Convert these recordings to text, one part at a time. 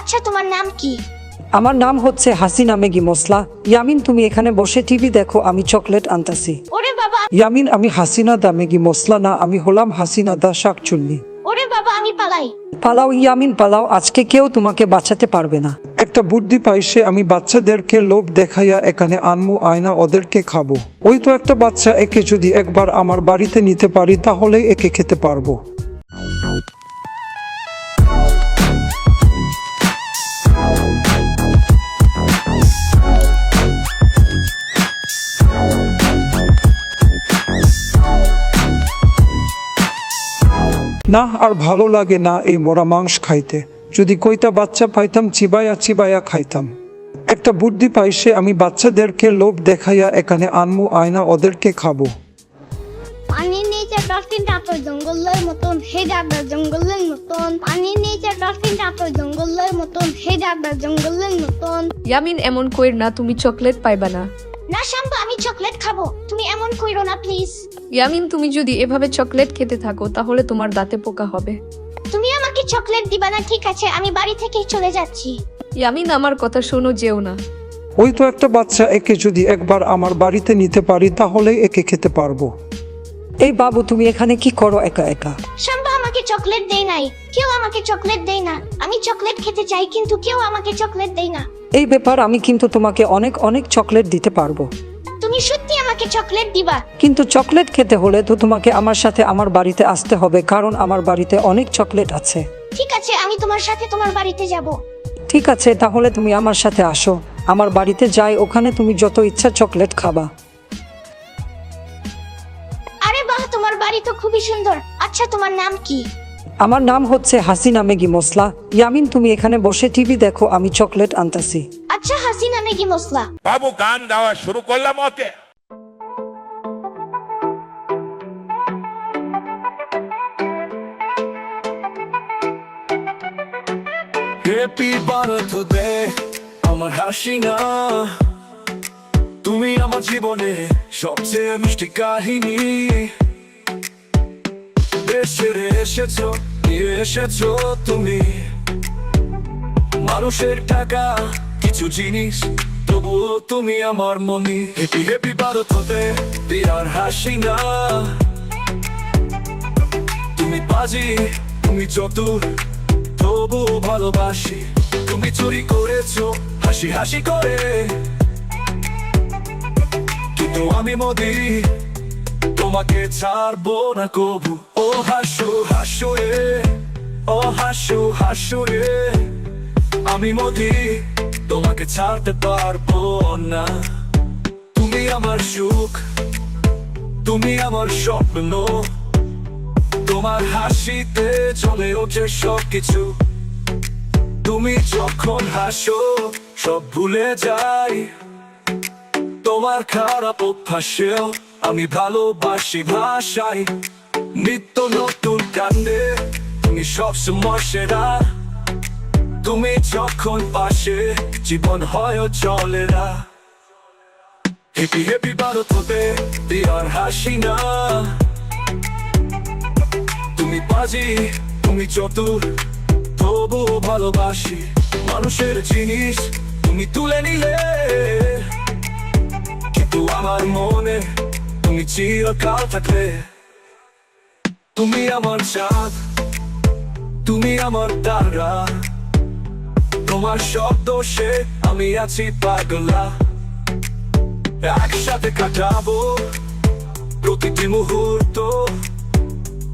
আচ্ছা তোমার নাম কি? আমার নাম হচ্ছে হাসিনা ম্যাগি মশলা। ইয়ামিন তুমি এখানে বসে টিভি দেখো, আমি চকলেট আনতাছি। ওরে বাবা, ইয়ামিন আমি হাসিনা দা ম্যাগি মশলা না, আমি হলাম হাসিনা দা শাকচুন্নি। ওরে বাবা আমি পালাই। পালাও ইয়ামিন পালাও, আজকে কেউ তোমাকে বাঁচাতে পারবে না। একটা বুদ্ধি পাইছে, আমি বাচ্চাদেরকে লোভ দেখাইয়া এখানে আনমু আয়না ওদেরকে খাবো। ওই তো একটা বাচ্চা, একে যদি একবার আমার বাড়িতে নিতে পারি তাহলে একে খেতে পারবো। না আর ভালো লাগে না এই মরা মাংস খাইতে। যদি কইটা বাচ্চা পাইতাম চিবাইয়া চিবাইয়া খাইতাম। একটা বুদ্ধি পাইছে, আমি বাচ্চাদেরকে লোভ দেখাইয়া এখানে আনমু আয়না ওদেরকে খাবো। পানির নিচে ডলফিনটা তো জঙ্গলের মতন, হে দাদা জঙ্গলের মতন। পানির নিচে ডলফিনটা তো জঙ্গলের মতন, হে দাদা জঙ্গলের মতন। ইয়ামিন এমন কইর না, তুমি চকলেট পাইবা না। না শাম্পা, আমি চকলেট খাবো, তুমি এমন কইরো না প্লিজ। ইয়ামিন তুমি যদি এভাবে চকলেট খেতে থাকো তাহলে তোমার দাঁতে পোকা হবে। তুমি আমাকে চকলেট দিবা না, ঠিক আছে আমি বাড়ি থেকে চলে যাচ্ছি। ইয়ামিন আমার কথা শোনো, যেও না। ওই তো একটা বাচ্চা, একে যদি একবার আমার বাড়িতে নিতে পারি তাহলে একে খেতে পারবো। এই বাবু তুমি এখানে কি করো একা একা? শাম্পা আমাকে চকলেট দেয় নাই, কেউ আমাকে চকলেট দেয় না। আমি চকলেট খেতে চাই কিন্তু কেউ আমাকে চকলেট দেয় না। এই ব্যাপার, আমি কিন্তু তোমাকে অনেক অনেক চকলেট দিতে পারবো। তুমি সত্যি আমাকে চকলেট দিবা? কিন্তু চকলেট খেতে হলে তো তোমাকে আমার সাথে আমার বাড়িতে আসতে হবে, কারণ আমার বাড়িতে অনেক চকলেট আছে। ঠিক আছে, আমি তোমার সাথে তোমার বাড়িতে যাব। ঠিক আছে, তাহলে তুমি আমার সাথে আসো, আমার বাড়িতে যাই, ওখানে তুমি যত ইচ্ছা চকলেট খাবা। আরে বাহ, তোমার বাড়ি তো খুবই সুন্দর। আচ্ছা তোমার নাম কি? আমার নাম হচ্ছে হাসিনা ম্যাগি মশলা। ইয়ামিন তুমি এখানে বসে টিভি দেখো, আমি চকলেট আনতাছি। আচ্ছা হাসিনা ম্যাগি মশলা। বাবু গান গাওয়া শুরু করলাম ওকে। হ্যাপি বার্থডে আমার হাসিনা, তুমি আমার জীবনে সবচেয়ে মিষ্টি কাহিনী। দেশে এসেছো, নিয়ে এসেছো তুমি মানুষের টাকা কিছু জিনিস, তবুও তুমি আমার মনি। Happy happy birthday dear Hasina, তুমি বাজি, তুমি চতুর, তবু ভালোবাসি। তুমি চুরি করেছো হাসি হাসি করে, কিন্তু আমি মোদি, তোমাকে ছাড়বো না কবু। ও হাসু হাসু রে, ও হাসু হাসু রে, আমি মোদি, তোমাকে ছাড়তে পারবো না। তুমি আমার সুখ, তুমি আমার স্বপ্ন, তোমার হাসিতে চলে ওঠে সবকিছু। তুমি যখন হাসো সব ভুলে যাই, তোমার খারাপ অভ্যাসেও আমি ভালোবাসি ভাষায়। নিত্য নতুন কান্দে তুমি সবসময় সেরা, তুমি যখন পাশে জীবন হয় চলে না। Happy happy birthday dear Hasina, তুমি বাজি, তুমি চতুর, তবু ভালোবাসি। মানুষের জিনিস তুমি তুলে নিলে, কিন্তু আমার মনে তুমি চিরকাল থাকলে। তুমি আমার চাঁদ, তুমি আমার তারা, তোমার শব্দ সে আমি আছি পাগলা। একসাথে কাটাবো প্রতিটি মুহূর্ত,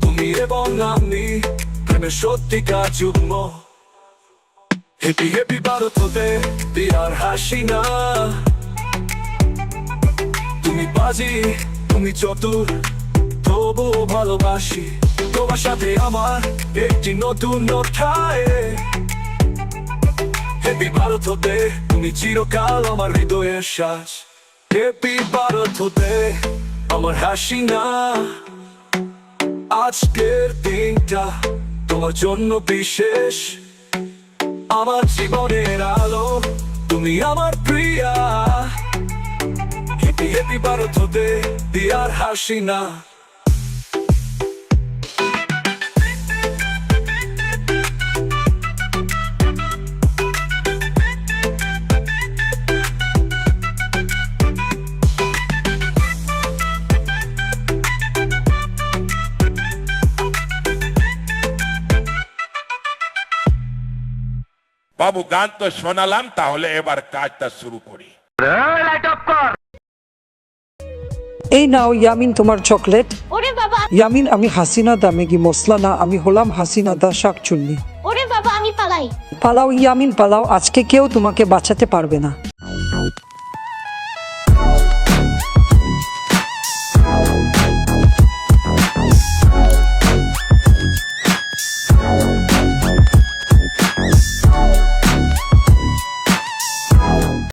তুমি এবং আমি প্রেমের সত্যিকার যুগ্ম। Happy happy birthday dear Hasina, তুমি বাজি, তুমি চতুর, তবু ভালোবাসি। তোমার সাথে আমার একটি নতুন অধ্যায়। হ্যাপি বার্থডে, তুমি চিরকাল আমার হৃদয়ের শ্বাস। হ্যাপি বার্থডে আমার হাসিনা, আজকের দিনটা তোমার জন্য বিশেষ। আমার জীবনের আলো, তুমি আমার প্রিয়া। Happy happy birthday dear Hasina. বাবু গান তো শোনালাম, তাহলে এবার কাজটা শুরু করি। এই নাও ইয়ামিন তোমার চকলেট। ওরে বাবা, ইয়ামিন আমি হাসিনা দা ম্যাগি মশলা না, আমি হলাম হাসিনা দা শাকচুন্নি। ওরে বাবা, আমি পালাই। পালাও ইয়ামিন পালাও, আজকে কেউ তোমাকে বাঁচাতে পারবে না।